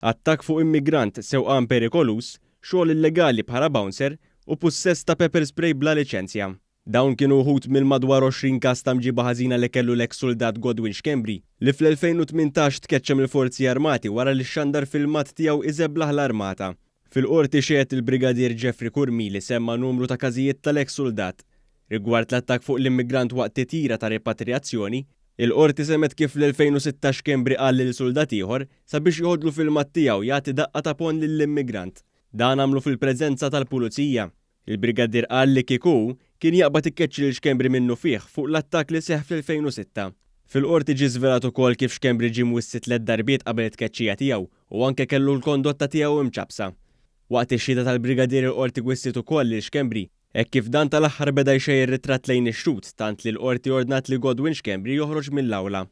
attakk fuq immigrant sewqan perikolus, xogħol illegali bħala bouncer u pussess ta' pepper spray bla liċenzja. Dawn kienu wħud mill madwar 20 każ ta' mġiba ħażina li kellu l-eks soldat Godwin Xkembri li fl-2018 tkeċċem il-Forzi Armati wara li x-xandar filmat tiegħu iżeblaħ l-armata. Fil-qorti xejn il-Brigadier Jeffrey Kurmili semma numru ta' każijiet tal-eks soldat. Rigward l-attakk fuq l-immigrant waqt titjira ta' repatriazzjoni, il-qorti semmet kif l-2016 Xkembri qal lil soldat ieħor sabiex jħodlu filmat tiegħu jagħti daqqa ta' pon lill-immigrant. Dan għamlu fil-preżenza tal-pulizija. Il-Brigadier qal li kieku kien jaqbad ikkeċċi lil Xkembri minnu fih fuq l-attakk li seħħ fl-2006. Fil-qorti ġie żvelat ukoll kif Xkembri ġie mwissi 3 darbiet qabel it-tkeċċija tiegħu u anke kellu l-kondotta tiegħu imċabsa. Waqt ix-xhieda tal-Brigadier il-qorti gwissiet ukoll lil Xkembri hekk kif dan tal-aħħar beda jxejjer ritratt lejn ix-xhud tant li l-qorti ordnat li Godwin Xkembri joħroġ mill-awla.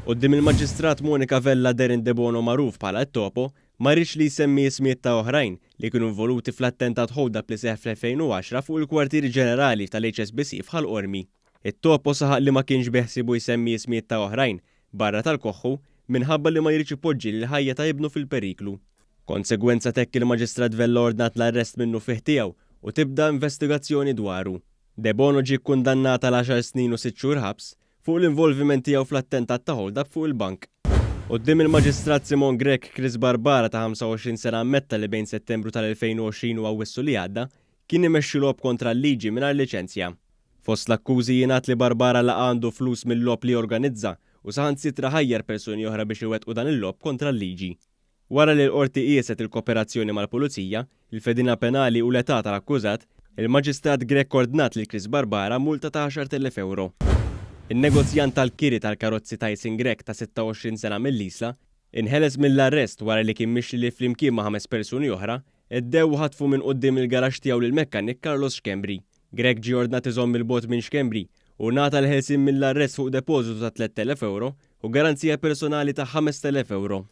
Quddiem il-Maġistrat Monika Vella Derin De Bono magħruf bħala t-Topo ma rridx li jsemmi ismijiet ta' oħrajn li kienu involuti fl-attentat ħowdab li seħħ fl-2010 fuq il-kwartieri ġenerali tal-HSBC f'Ħal-Qormi. It-Topo saħaq li ma kienx beħsibu jsemmi ismijiet ta' oħrajn barra tal-koħħu minħabba li ma jridx ipoġġi l-ħajja ta' ibnu fil-periklu. Konsegwenza tekk il-Maġistrat Vella ordnat l-arrest minnu fih tiegħu u tibda investigazzjoni dwaru. De Bono ġie kkundannata l-10 snin u 6 xhur ħabs fuq l-involviment tiegħu fl-attentat ta' ħoldab fuq il-bank. Quddiem il-Maġistrat Simon Grek Chris Barbara ta' 25 sena ammetta li bejn Settembru tal-2020 u Awwissu li għadda kien imexxi lob kontra l-liġi mingħajr liċenzja. Fost l-akkużi jingħad li Barbara laqa għandu flus mill-lob li organizza u saħansitra ħajjar persuni oħra biex iwettqu dan il-lob kontra l-liġi. Wara li l-qorti qieset il-kooperazzjoni mal-Pulizija, il-fedina penali u l-età tal-akkużat, il-Maġistrat Grek ordnat lil Chris Barbara multa ta' 10,000 euro. Il-negozjant tal-kiri tal-karozzi Tyson Grek ta' 26 sena mill-Isla inħeles mill-arrest wara li kien mixli li flimkien ma' 5 persuni oħra iddew ħatfu minn quddiem il-garaxx tiegħu lill-mekkanik Carlos Xkembri. Grek ġie ordnat iżomm il-bogħod minn Xkembri u ngħata l-ħelsien mill-arrest fuq depożitu ta' 3,000 euro u garanzija personali ta' 5,000 euro.